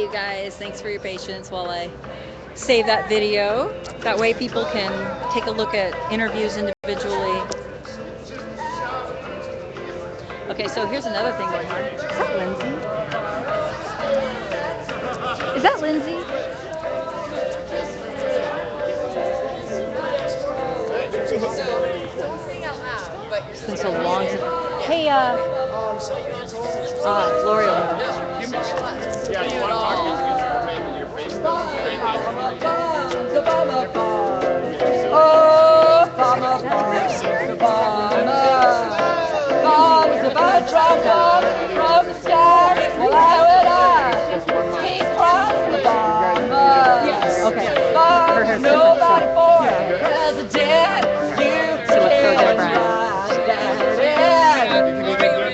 you guys. Thanks for your patience while I save that video. That way people can take a look at interviews individually. Okay, so here's another thing going on. Is that Lindsay? Is that Lindsay? It's been so long since. Hey, L'Oreal. Yeah, you want to talk to maybe your Facebook. Oh, Mama, bombs about dropped off from the sky. Why would I keep crying the bomb? Yes. Okay. Bombs, nobody for president. You So what's so can different?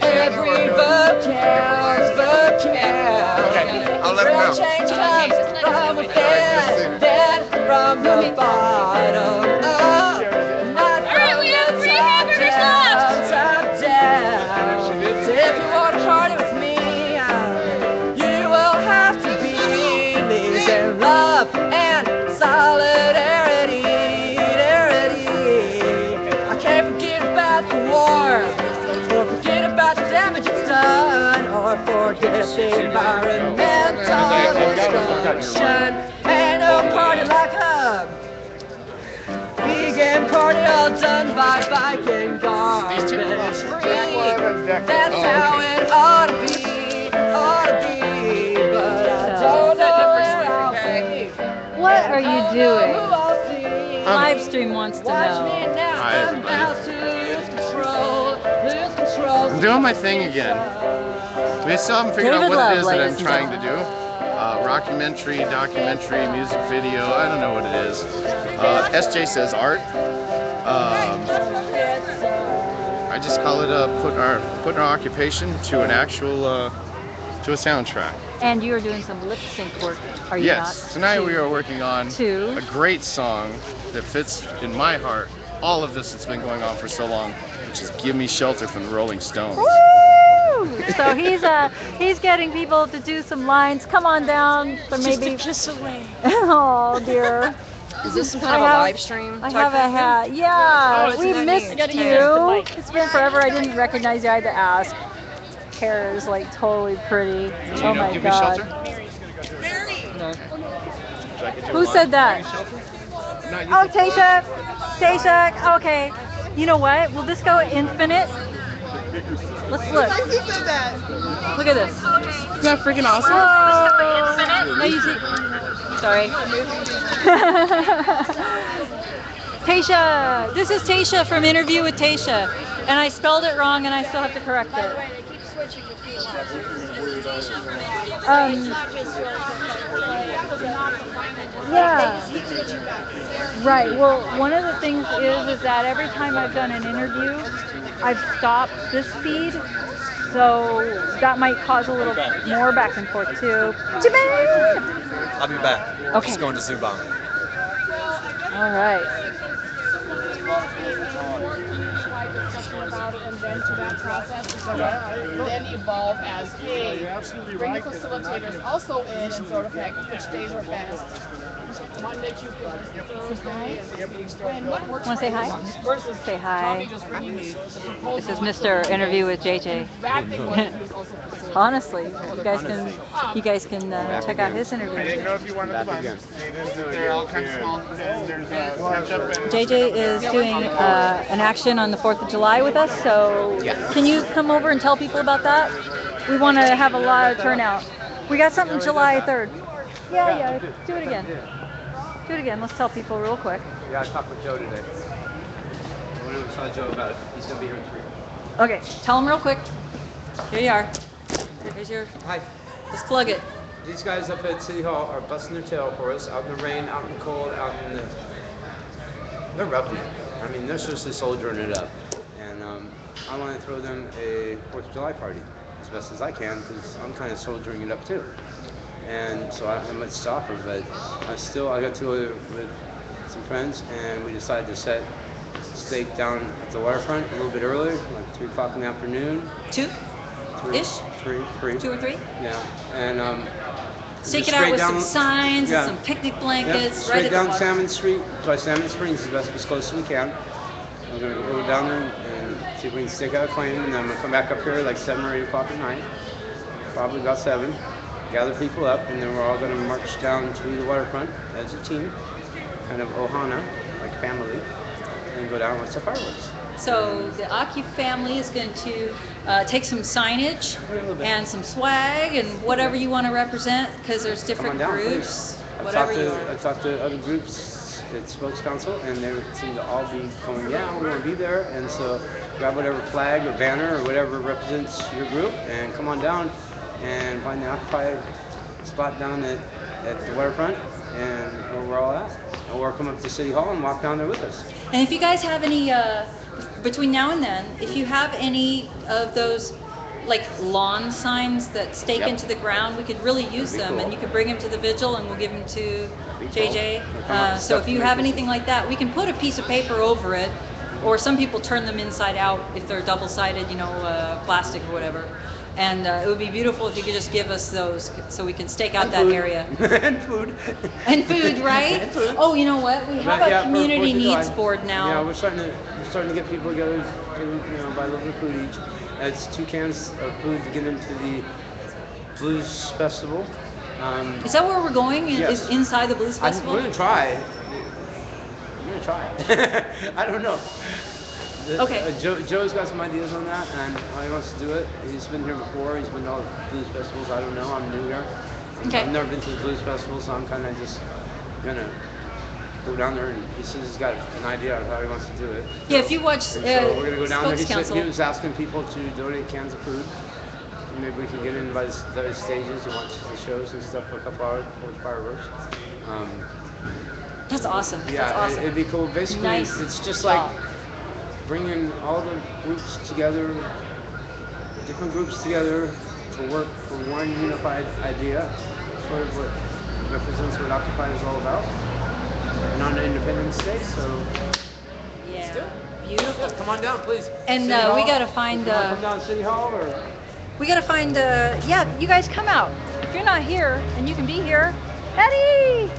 every vote counts, vote counts. Okay, I'll let him Real know. change comes from within, then from the bottom up, not from the top down. So if you want to party with me, you will have to believe in love and solidarity. I can't forget about the war, or forget about the damage it's done, or forget the environmental destruction. Ain't no party like a vegan party all done by biking garbage free. That's how it ought to be, but I don't know where I'll be. What are you Who doing? I'll see. Livestream wants to Watch me know. now, Hi, I'm everybody. about to lose control. I'm doing my thing again. We still haven't figured out David what Love, it is that ladies I'm and trying to do. Documentary, music video. I don't know what it is. SJ says art. I just call it putting our occupation to an actual to a soundtrack. And you are doing some lip sync work, are you Yes. not? Tonight we are working on To? a great song that fits in my heart. All of this that's been going on for so long, which is "Give Me Shelter" from the Rolling Stones. Woo! So he's getting people to do some lines. Come on down. Or maybe. Kiss away. Oh dear. Is this some kind of I a have- live stream? I have a hat. Yeah, Oh, it's we not missed me. I gotta you. use the mic. It's been forever. I didn't recognize you. I had to ask. Hair is like totally pretty. Do Oh you know my "Give Me god. Shelter"? Who said that? Oh, Tasha. Tasha. Okay. You know what? Will this go infinite? Let's look. Look at this. Isn't that freaking awesome? Oh. No, you see. Sorry. Tasha. This is Tasha from Interview with Tasha. And I spelled it wrong and I still have to correct it. Yeah. Right. Well, one of the things is that every time I've done an interview, I've stopped this feed, so that might cause a little more back and forth too. Japan! I'll be back. Okay. Just going to Zubon. All right. And then to that process is going to then evolve as, hey, bring the facilitators also in and sort of like which days are best. Monday, Tuesday, Wednesday, Thursday, and what works Want to say for hi? you versus Say hi. probably just bringing the proposal. This is Mr. Interview with JJ. That thing was also facilitated. Honestly, you guys can check out his I didn't interview. know if you wanted to listen. They're all kind of small. There's ketchup and JJ is doing an action on the 4th of July with us, so can you come over and tell people about that? We want to have a lot of turnout. We got something July 3rd. Yeah, do it again. Do it again. Let's tell people real quick. Yeah, I talked with Joe today. I wanted to tell Joe about it. He's going to be here in 3 weeks. Okay, tell them real quick. Here you are. Here's your, Hi. just plug it. These guys up at City Hall are busting their tail for us, out in the rain, out in the cold, out in the... They're roughing it. I mean, they're seriously soldiering it up. And I want to throw them a 4th of July party as best as I can, because I'm kind of soldiering it up too. And so I don't have much to offer, but I got together with some friends, and we decided to set steak down at the waterfront a little bit earlier, like 3 o'clock in the afternoon. Two? Three, Ish? three. 2 or 3? Yeah, and Stake Just it out straight with down- some signs yeah. and some picnic Yep, blankets right straight at the down bottom. Salmon Street by Salmon Springs as close as we can. We're gonna go down there and see if we can stake out a claim, and then I'm gonna come back up here like 7 or 8 o'clock at night, probably about 7. Gather people up, and then we're all gonna march down to the waterfront as a team, kind of ohana, like family, and go down and watch the fireworks. So the Aki family is going to take some signage A little bit. and some swag and whatever you want to represent, because there's Come on different down, groups, please. whatever you I've are. talked to other groups at Spokes Council, and they seem to all be going, yeah, we want to be there. And so grab whatever flag or banner or whatever represents your group and come on down and find the occupied spot down at the waterfront and where we're all at. Or come up to City Hall and walk down there with us. And if you guys have any, between now and then, if you have any of those like lawn signs that stake Yep. into the ground, we could really use That'd be them, cool. and you could bring them to the vigil, and we'll give them to Be cool. JJ. We'll come up with So stuff if you to have make anything like that, we can put a piece of paper over it, or some people turn them inside out if they're double-sided, plastic or whatever. And it would be beautiful if you could just give us those so we can stake out And that food. area. And food. And food, right? And food. Oh, you know what? We have But, a yeah, for community 4th of July. needs board now. Yeah, we're starting to get people together to buy a little bit of food each. It's 2 cans of food to get into the Blues Festival. Is that where we're going? Yes. Is inside the Blues Festival? We're gonna try. I'm gonna try. I don't know. Okay. Joe's got some ideas on that, and he wants to do it. He's been here before. He's been to all the blues festivals. I don't know. I'm new here. Okay. I've never been to the blues festival, so I'm kind of just gonna go down there. And he says he's got an idea of how he wants to do it. Yeah, if you watch And so we're gonna go down there. Spokes Council. He was asking people to donate cans of food. Maybe we can get in by the various stages and watch the shows and stuff for a couple hours before the fireworks. That's awesome. Yeah, That's awesome. it'd be cool. Basically, Nice it's just job. like bringing all the groups together, different groups together to work for one unified idea, sort of what represents what Occupy is all about. And on Independence Day, so Yeah. Beautiful. come on down, please. And City we Hall. gotta find. You wanna come down to City Hall or? We gotta find. Yeah, you guys come out. If you're not here and you can be here, Eddie.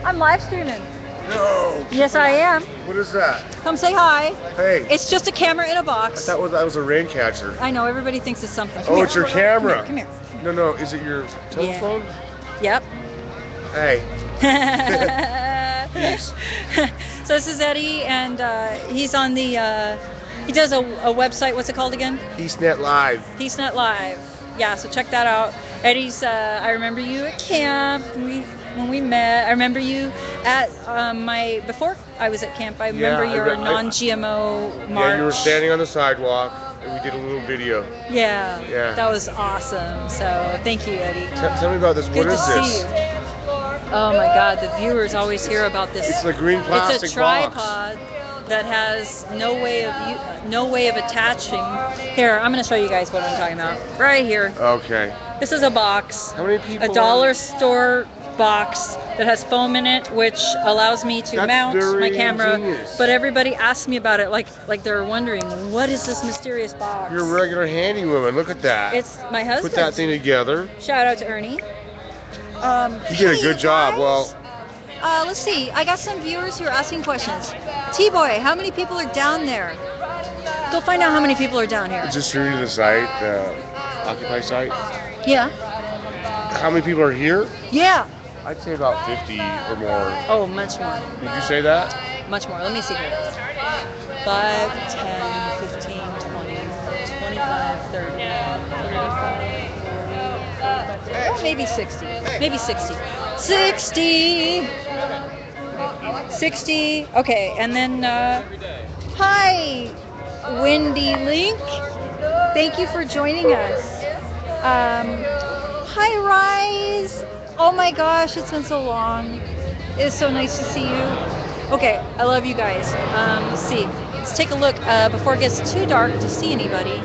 I'm live streaming. No. Yes, I am. What is that? Come say hi. Hey. It's just a camera in a box. That was a rain catcher. I know everybody thinks it's something. Oh, it's your camera. Come here. No. Is it your telephone? Yep. Hey. So this is Eddie, and he's on the. He does a website. What's it called again? EastNet Live. PeaceNet Live. Yeah, so check that out. Eddie's. I remember you at camp when we met. I remember you at before I was at camp. I remember your non-GMO march. Yeah, you were standing on the sidewalk, and we did a little video. Yeah. Yeah. That was awesome. So thank you, Eddie. Tell me about this. Good What to is see this? you. Oh my God, the viewers always hear about this. It's a green plastic It's a tripod that has no way of attaching. Here, I'm gonna show you guys what I'm talking about. Right here. Okay. This is a box. How many people? A dollar store box that has foam in it, which allows me to That's mount my very camera. ingenious. But everybody asks me about it, like they're wondering, what is this mysterious box? You're a regular handy woman. Look at that. It's my husband. Put that thing together. Shout out to Ernie. You did a hey, good job. guys. Well, Let's see. I got some viewers who are asking questions. T-Boy, how many people are down there? Go find out how many people are down here. just through to the site, Occupy site. Yeah. How many people are here? Yeah. I'd say about 50 or more. Oh, much more. Did you say that? Much more. Let me see here. 5, 10, 15, 20, 25, 30, 35, 40, oh, maybe 60. Maybe 60. 60! 60. Okay, and then, hi, Wendy Link. Thank you for joining us. Hi, Rise. Oh my gosh, it's been so long. It's so nice to see you. Okay, I love you guys. Let's see. Let's take a look before it gets too dark to see anybody.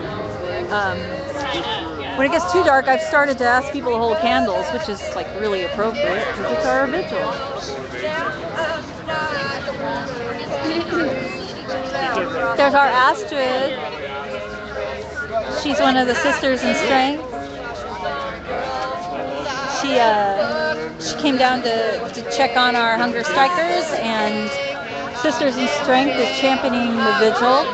When it gets too dark, I've started to ask people to hold candles, which is like really appropriate because it's our vigil. There's our Astrid. She's one of the sisters in strength. She came down to check on our hunger strikers, and Sisters in Strength is championing the vigil.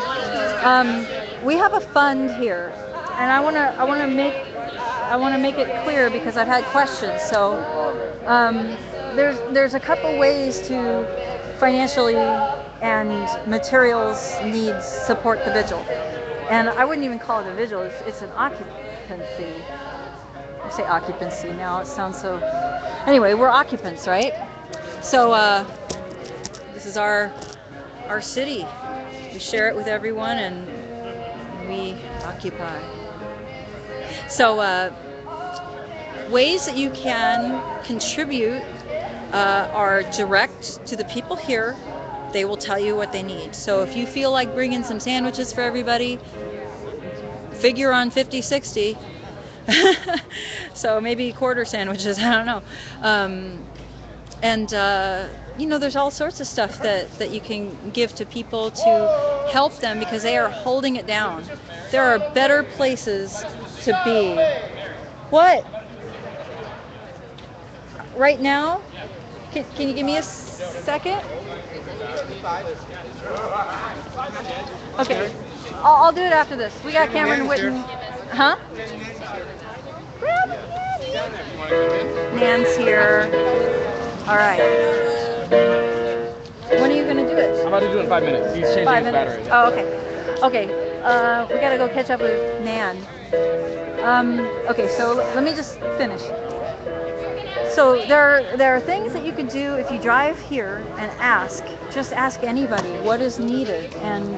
We have a fund here, and I want to make it clear because I've had questions. So there's a couple ways to financially and materials needs support the vigil, and I wouldn't even call it a vigil. It's an occupancy. I say occupancy now. It sounds so. Anyway, we're occupants, right? So this is our city. We share it with everyone, and we occupy. So ways that you can contribute are direct to the people here. They will tell you what they need. So if you feel like bringing some sandwiches for everybody, figure on 50, 60. So maybe quarter sandwiches, I don't know. There's all sorts of stuff that you can give to people to help them because they are holding it down. There are better places to be. What? Right now? Can you give me a second? Okay. I'll do it after this. We got Cameron Witten. Huh? Nan's here. All right. When are you going to do it? I'm about to do it in 5 minutes. He's changing 5 his minutes? battery. Oh, okay. Okay. We got to go catch up with Nan. Okay, so let me just finish. So there are things that you can do if you drive here and just ask anybody what is needed. And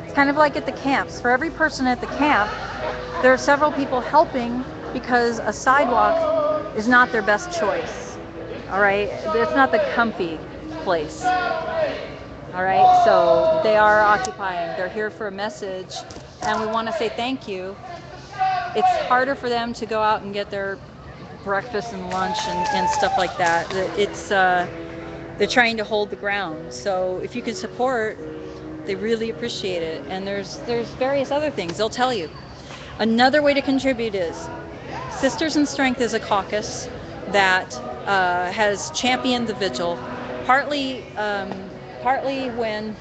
it's kind of like at the camps. For every person at the camp, there are several people helping because a sidewalk is not their best choice. All right? It's not the comfy place. All right? So they are occupying. They're here for a message, and we want to say thank you. It's harder for them to go out and get their breakfast and lunch and stuff like that. It's they're trying to hold the ground. So if you can support, they really appreciate it. And there's various other things they'll tell you. Another way to contribute is Sisters in Strength is a caucus that has championed the vigil, partly when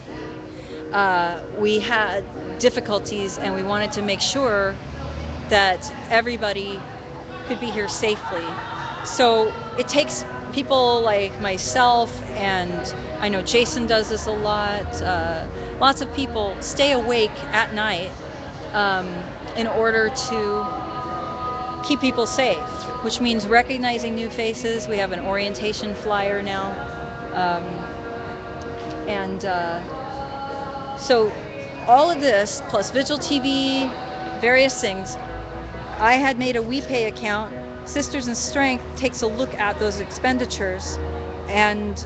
we had difficulties and we wanted to make sure that everybody could be here safely. So it takes people like myself, and I know Jason does this a lot, lots of people stay awake at night in order to keep people safe, which means recognizing new faces. We have an orientation flyer now. So all of this, plus Vigil TV, various things, I had made a WePay account. Sisters in Strength takes a look at those expenditures, and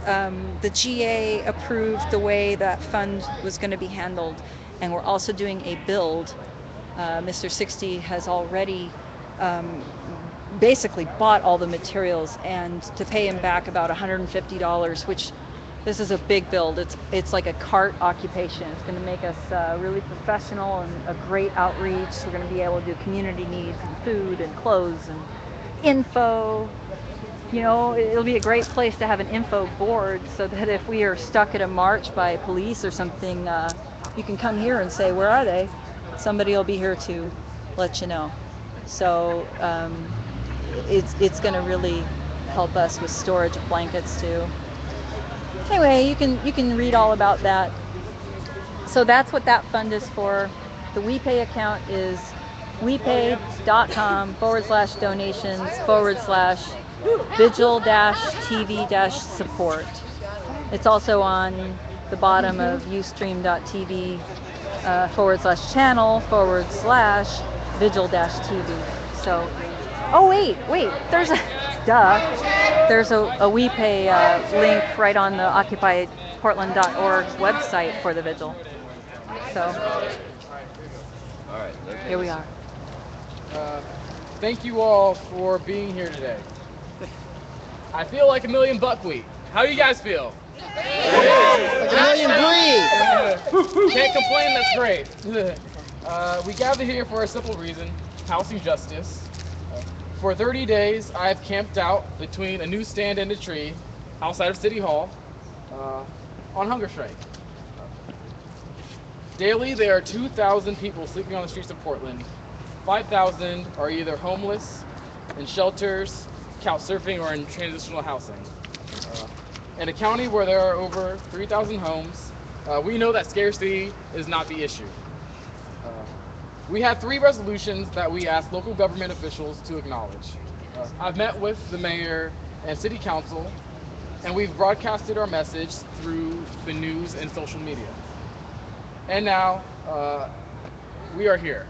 the GA approved the way that fund was going to be handled. And we're also doing a build. Mr. 60 has already basically bought all the materials, and to pay him back about $150, which this is a big build. It's like a cart occupation. It's going to make us really professional and a great outreach. We're going to be able to do community needs and food and clothes and info. You know, it'll be a great place to have an info board so that if we are stuck at a march by police or something, you can come here and say, where are they? Somebody will be here to let you know. So it's going to really help us with storage of blankets too. Anyway, you can read all about that. So that's what that fund is for. The WePay account is wepay.com/donations/vigil-tv-support. It's also on the bottom of ustream.tv /channel/vigil-tv. So, oh wait, there's a WePay link right on the occupyportland.org website for the vigil. So here we are. Thank you all for being here today. I feel like a million buckwheat. How do you guys feel? Can't complain, that's great. We gather here for a simple reason: housing justice. For 30 days, I've camped out between a newsstand and a tree outside of City Hall on hunger strike. Daily, there are 2,000 people sleeping on the streets of Portland. 5,000 are either homeless, in shelters, couch surfing, or in transitional housing. In a county where there are over 3,000 homes, we know that scarcity is not the issue. We have 3 resolutions that we ask local government officials to acknowledge. I've met with the mayor and city council, and we've broadcasted our message through the news and social media. And now, we are here.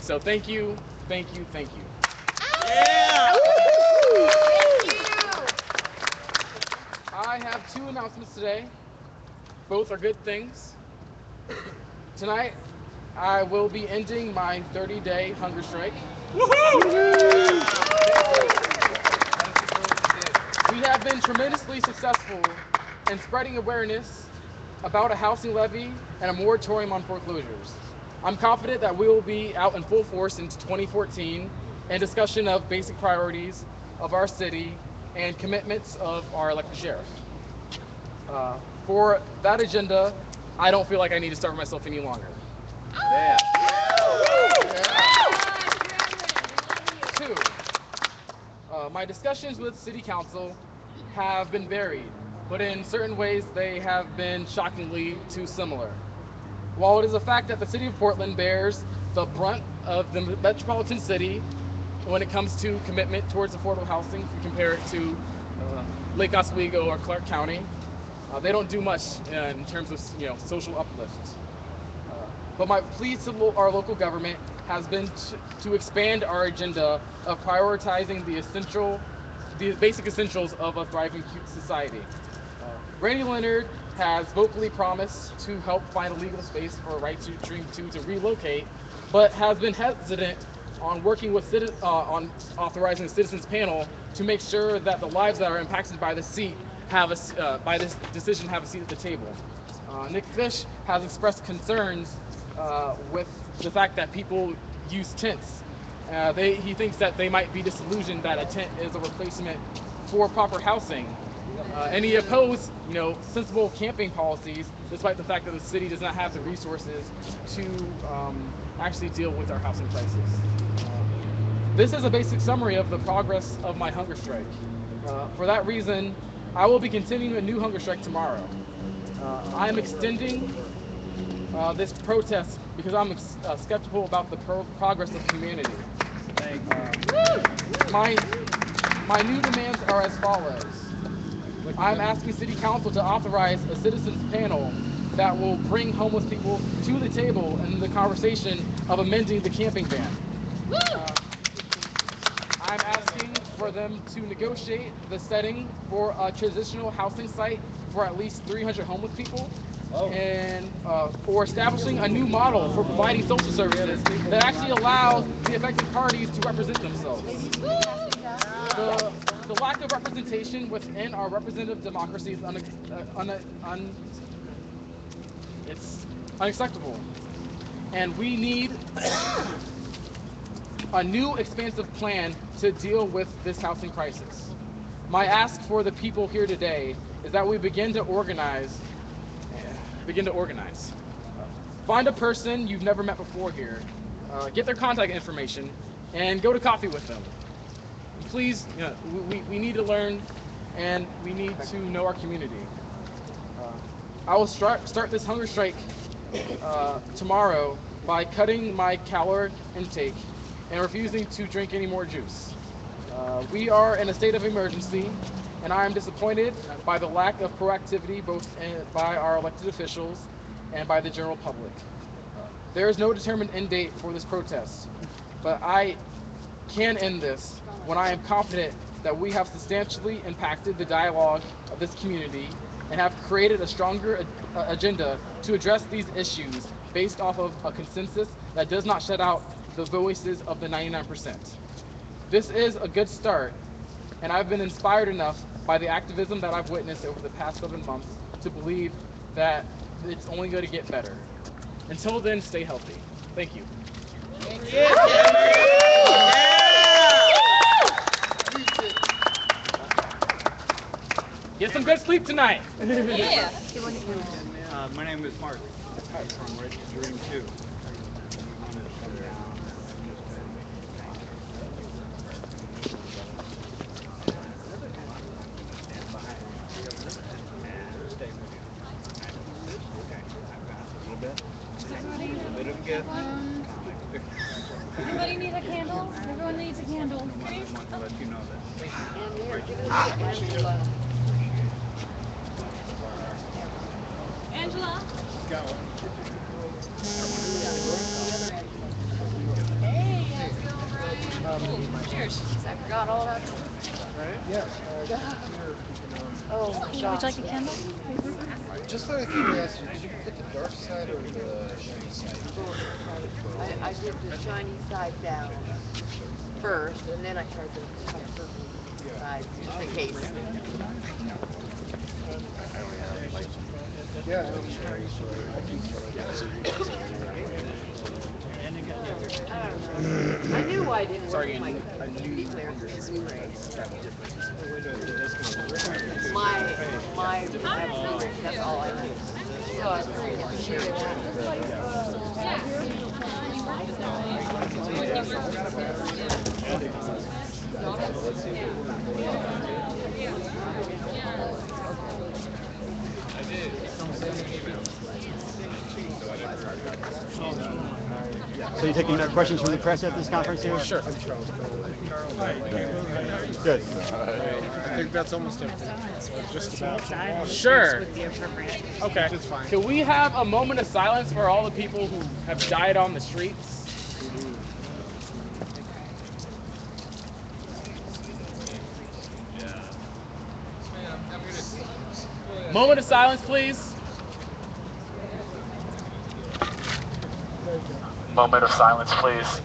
So thank you, thank you, thank you. Yeah! I have 2 announcements today. Both are good things. Tonight, I will be ending my 30-day hunger strike. We have been tremendously successful in spreading awareness about a housing levy and a moratorium on foreclosures. I'm confident that we will be out in full force into 2014 in discussion of basic priorities of our city and commitments of our elected sheriff. For that agenda, I don't feel like I need to starve myself any longer. Yeah. 2, my discussions with City Council have been varied, but in certain ways they have been shockingly too similar. While it is a fact that the City of Portland bears the brunt of the metropolitan city when it comes to commitment towards affordable housing, if you compare it to Lake Oswego or Clark County, they don't do much in terms of social uplift. But my plea to our local government has been to expand our agenda of prioritizing the basic essentials of a thriving society. Randy Leonard has vocally promised to help find a legal space for Right to Dream 2 to relocate, but has been hesitant on working with on authorizing the citizens panel to make sure that the lives that are impacted by this decision have a seat at the table. Nick Fish has expressed concerns with the fact that people use tents. He thinks that they might be disillusioned that a tent is a replacement for proper housing. And he opposed, sensible camping policies, despite the fact that the city does not have the resources to actually deal with our housing crisis. This is a basic summary of the progress of my hunger strike. For that reason, I will be continuing a new hunger strike tomorrow. I am extending this protest because I'm skeptical about the progress of humanity. My new demands are as follows. I'm asking City Council to authorize a citizens panel that will bring homeless people to the table in the conversation of amending the camping ban. I'm asking for them to negotiate the setting for a transitional housing site for at least 300 homeless people, and or establishing a new model for providing social services that actually allows the affected parties to represent themselves. The lack of representation within our representative democracy is it's unacceptable, and we need a new expansive plan to deal with this housing crisis. My ask for the people here today is that we begin to organize. Find a person you've never met before here, get their contact information, and go to coffee with them. Please, we need to learn, and we need to know our community. I will start this hunger strike tomorrow by cutting my caloric intake and refusing to drink any more juice. We are in a state of emergency, and I am disappointed by the lack of proactivity both by our elected officials and by the general public. There is no determined end date for this protest, but I can end this when I am confident that we have substantially impacted the dialogue of this community and have created a stronger agenda to address these issues based off of a consensus that does not shut out the voices of the 99%. This is a good start, and I've been inspired enough by the activism that I've witnessed over the past 7 months to believe that it's only going to get better. Until then, stay healthy. Thank you. Thank you. Get some good sleep tonight. Yeah. My name is Mark. I'm from Red Dream 2. Anybody need a candle? Everyone needs a candle. Angela? Hey, how's it going, Brian? Cheers. I forgot all about you. Yes. Oh, would you like a candle? Just out of curiosity, did you put the dark side or the shiny side? I did the shiny side down first, and then I tried the purple side, just in case. Yeah. I knew I didn't work with my declare spray. My that's all I knew. So I was trying to get sure. So you taking questions from the press at this conference here? Sure. Good. I think that's almost everything. Just about. Sure. Okay. Can we have a moment of silence for all the people who have died on the streets? Moment of silence, please. Moment of silence, please.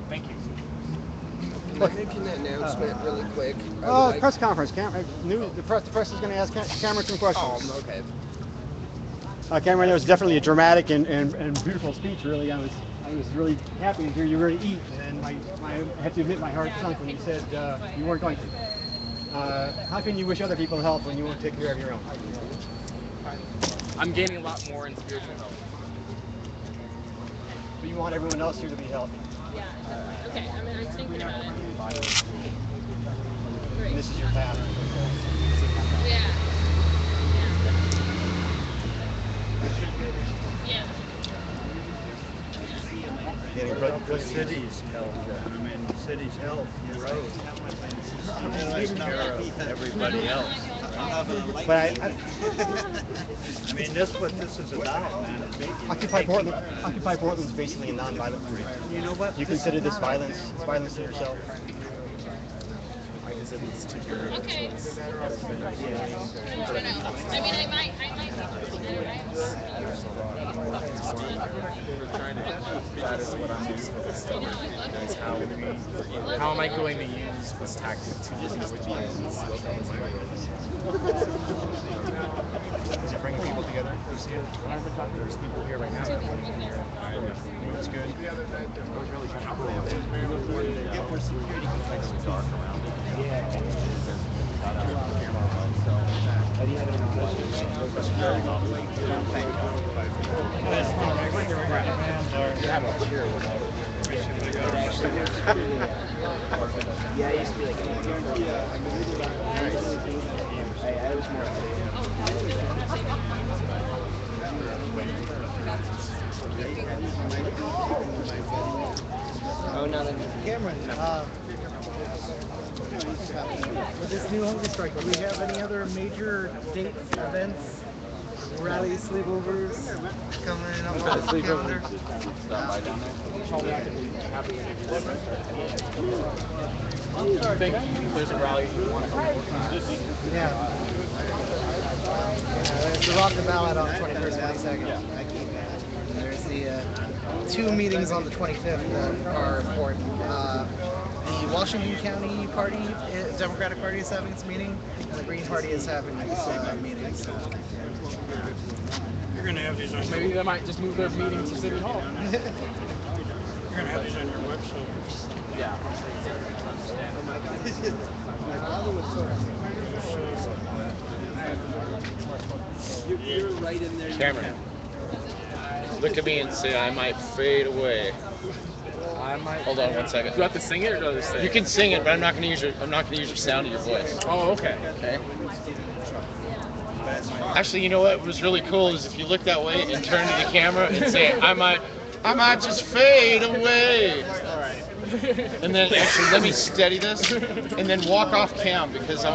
Thank you. Making that announcement really quick. Press conference. The press is going to ask Cameron some questions. Oh, okay. Cameron, that was definitely a dramatic and beautiful speech. Really, I was really happy to hear you really eat, and I have to admit my heart sunk when you said you weren't going to. How can you wish other people help when you won't take care of your own? I'm gaining a lot more in spiritual health. But you want everyone else here to be healthy. Yeah. Okay, I'm thinking about it. And this is your path. Yeah. Yeah. Getting The city's health. I mean, the city's health grows. Takes care of everybody else. But I mean, that's what this is about, man. Occupy Portland's basically a non-violent movement. You know what? You consider this violence? It's violence to yourself? Okay. I don't know. I mean, I might How am I going to use this tactic to use Is it bringing people together? There's people here right now. That's good. Yeah, I used to be like, I was more. Oh, no, Cameron, with this new hunger strike, do we have any other major dates, events rally sleepovers coming up on the calendar. Stop by down there. Told me I could happily interview them. You think there's a rally you want to come organize? Yeah. There's the Rock the Ballot on the 21st, 22nd. There's the two meetings on the 25th that are important. The Washington County Party, Democratic Party is having its meeting, and the Green Party is having its meeting. So. You're going to have these on. Maybe they might just move their meeting to City Hall. You're going to have these on your website. Yeah. You're right in there. Cameron, look at me and say I might fade away. Hold on 1 second. Do I have to sing it or do I just say it? You can sing it, but I'm not going to use your sound of your voice. Oh, okay. Okay. Actually, you know what was really cool is if you look that way and turn to the camera and say I might just fade away. And then actually let me steady this and then walk off cam because I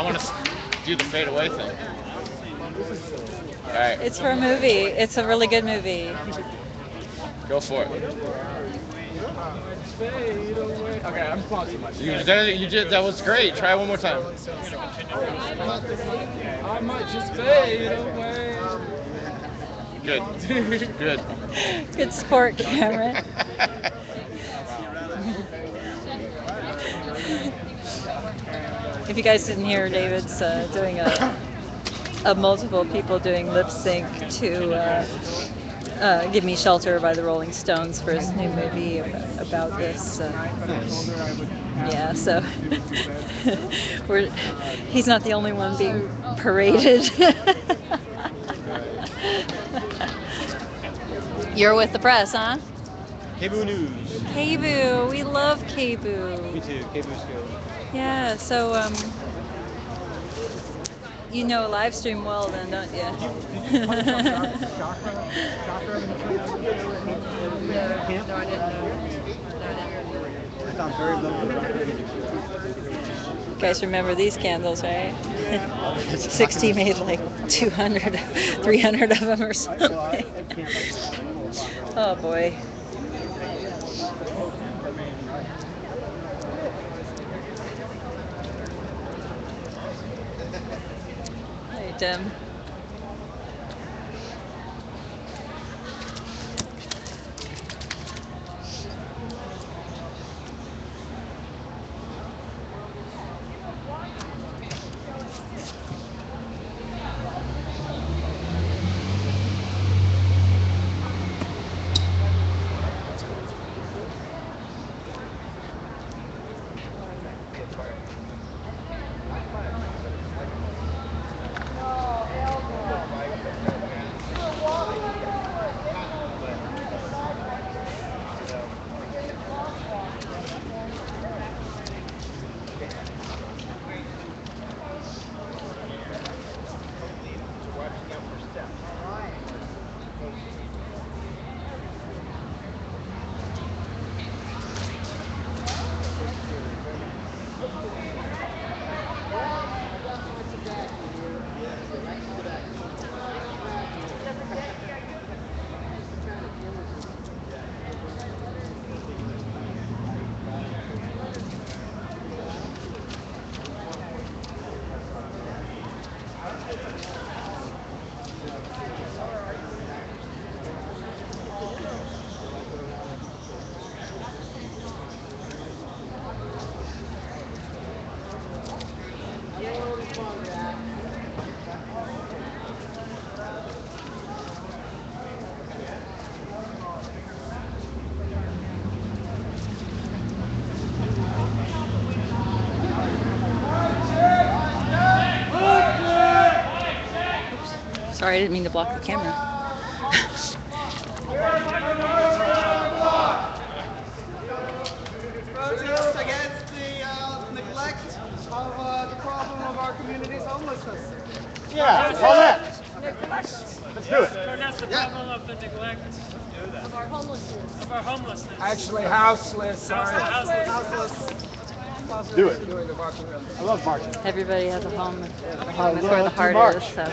want to do the fade away thing. All right. It's for a movie. It's a really good movie. Go for it. Okay, I'm talking too much. You did. That was great. Try it one more time. I might just fade away. Good. Good. Good sport, Cameron. If you guys didn't hear, David's doing a multiple people doing lip sync to "Give Me Shelter" by the Rolling Stones for his new movie about this. Yeah, so he's not the only one being paraded. You're with the press, huh? KBOO News. KBOO, we love KBOO. Me too. KBOO's good. Yeah, so you know live stream well then, don't you? You guys remember these candles, right? 60 made like 200, 300 of them or something. Oh boy. Hey, Tim. Sorry, I didn't mean to block the camera. Protest against the neglect of the problem of our community's homelessness. Yeah, all that. Let's do it. That's the problem of the neglect. Of our homelessness. Of our homelessness. Actually, houseless. Sorry. Houseless. Do it. I love marching. Everybody has a home. A home is I where the love to heart march. is. So.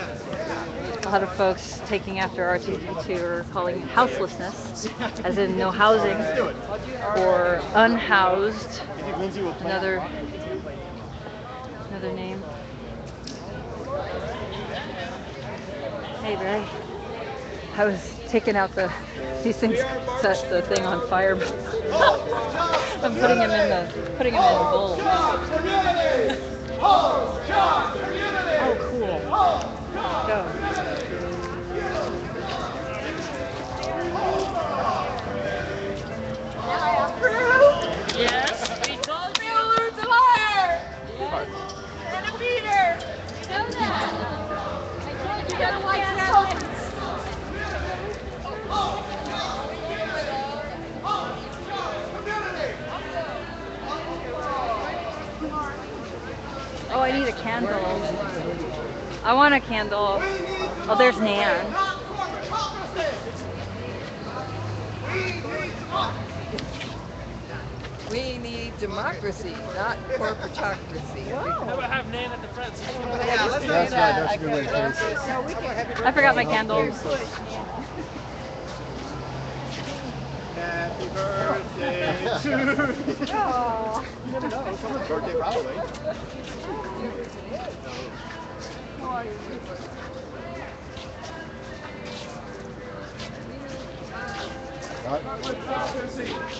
lot of folks taking after R2D2 are calling it houselessness, as in no housing or unhoused. Another name. Hey, Ray. I was taking out these things, set the thing on fire. I'm putting them in a bowl. Oh, cool. Go. Yes, we told you. Alert to fire! And a beater! You know that. I told you gotta watch that. Oh, I need a candle. I want a candle. Oh, there's Nan. We need democracy, not corporatocracy. How about have Nan at the front? So Yeah, let's do That's that. right, that's a good way to put it. I forgot my candles. Happy birthday to you. You never know, someone's birthday probably.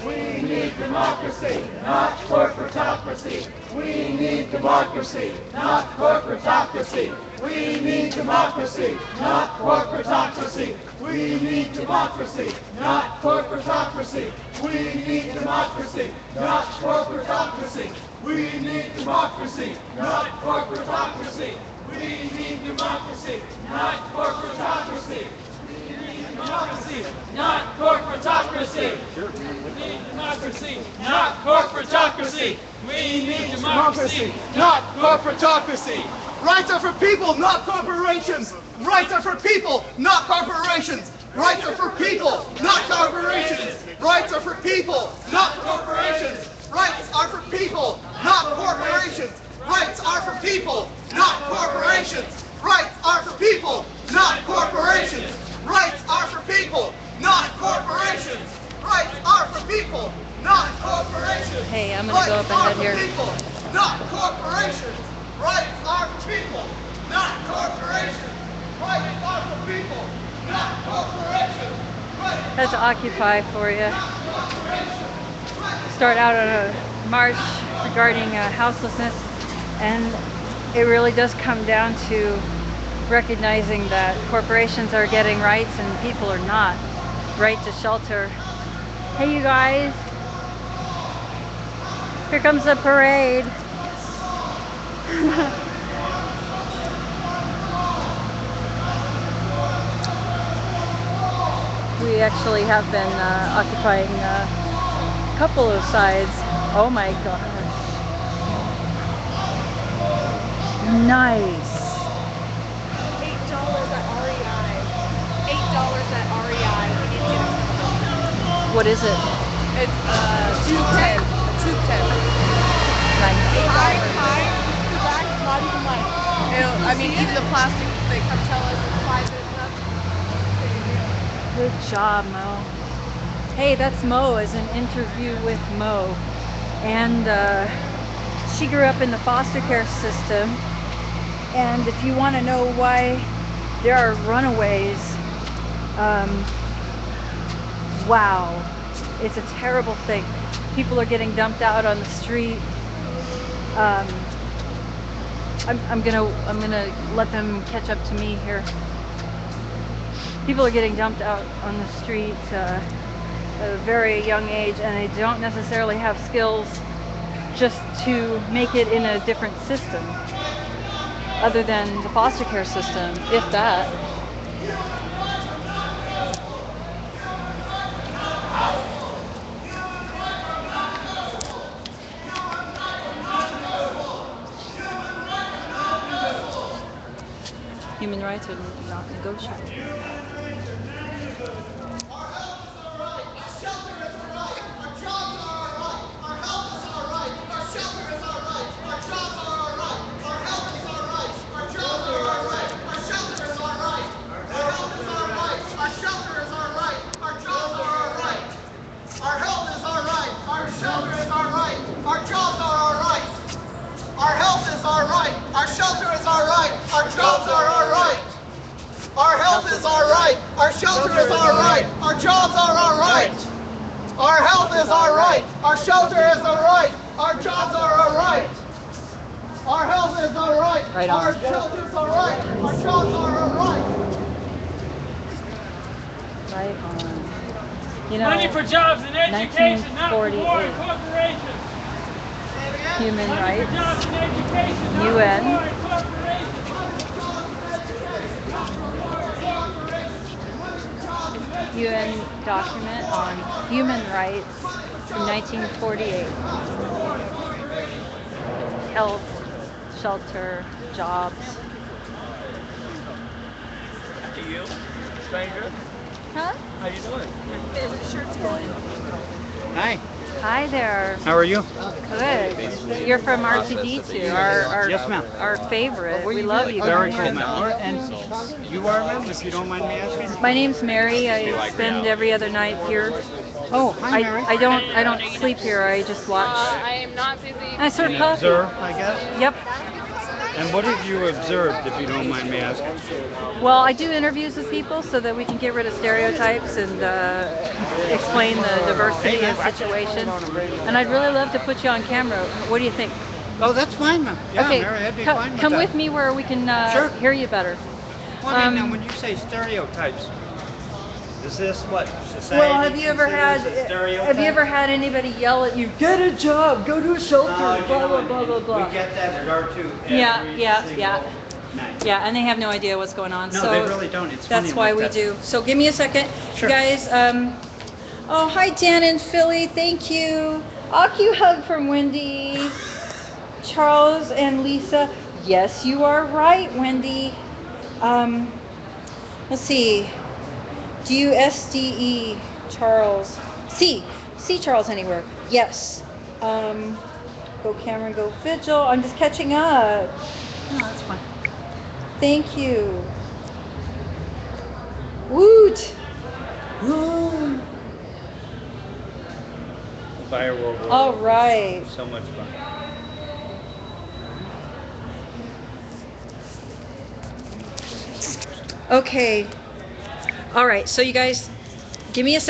We need democracy, not corporatocracy. We need democracy, not corporatocracy. We need democracy, not corporatocracy. We need democracy, not corporatocracy. We need democracy, not corporatocracy. We need democracy, not corporatocracy. We need democracy, not corporatocracy. Democracy, not corporatocracy. We need democracy, not corporatocracy. We need democracy, not corporatocracy. Rights are for people, not corporations. Rights are for people, not corporations. Rights are for people, not corporations. Rights are for people, not corporations. Rights are for people, not corporations. Rights are for people, not corporations. Rights are for people, not corporations. Rights are for people, not corporations. Rights are for people, not corporations. Hey, I'm gonna go up ahead here. People, not corporations. Rights are for people, not corporations. Rights are for people, not corporations. That's Occupy for you. Start out on a march regarding houselessness, and it really does come down to recognizing that corporations are getting rights and people are not. Right to shelter. Hey, you guys. Here comes the parade. We actually have been occupying a couple of sides. Oh my gosh. Nice. $8 at REI. $8 at REI. We need to get it. What is it? It's tube tent. Tube tent. Nice. High. The back is not even like. I mean, even the plastic. They come tell us it's 5 minutes left. Good job, Mo. Hey, that's Mo, as an interview with Mo. And she grew up in the foster care system. And if you want to know why there are runaways, wow, it's a terrible thing. People are getting dumped out on the street. I'm gonna let them catch up to me here. People are getting dumped out on the street at a very young age, and they don't necessarily have skills just to make it in a different system other than the foster care system, if that. Human rights are not negotiable. health is our right. Our shelter is our right. Our jobs are our right. Our health is our right. Our shelter is our right. Our jobs are our right. Our health is our right. Right Our on. shelter is our right. Our jobs are our right. Right on. You know, Money for jobs and education, not for war 1948. and corporations. Human Money rights, for jobs and education, not for war UN, and corporations. UN document on human rights from 1948. Health, shelter, jobs. Hey, you, stranger. Huh? How you doing? My favorite shirt's going. Hi. Hi there. How are you? Good. You're from RTD2, our Yes, ma'am. our favorite. We love you Very guys. cool, ma'am. And you are, ma'am, if you don't mind me asking? My name's Mary. I spend every other night here. Oh, hi, Mary. I don't sleep here. I just watch. I am not busy. I serve And coffee. observe, I guess? Yep. And what have you observed, if you don't mind me asking? Well, I do interviews with people so that we can get rid of stereotypes and explain the diversity of situations. And I'd really love to put you on camera. What do you think? Oh, that's fine, ma'am. Yeah, Okay, Mary, I'd be fine with come that. with me where we can Sure. hear you better. Well, I mean, now, when you say stereotypes, is this what society Well, have you ever considers a stereotype? have you ever had anybody yell at you, "Get a job, go to a shelter, You blah know, blah blah blah blah"? We get that at R2 Yeah, every yeah, single yeah. night. Yeah, and they have no idea what's going on. No, so they really don't. It's that's funny why like we that. do. So give me a second, Sure. you guys. Oh, hi Dan and Philly. Thank you. Aku hug from Wendy. Charles and Lisa. Yes, you are right, Wendy. Let's see. Do you SDE Charles? See Charles anywhere? Yes. Go Cameron, go Vigil. I'm just catching up. No, that's fine. Thank you. Woot! Woo! The Fire World War. All right. So much fun. Okay. All right. So you guys, give me a second.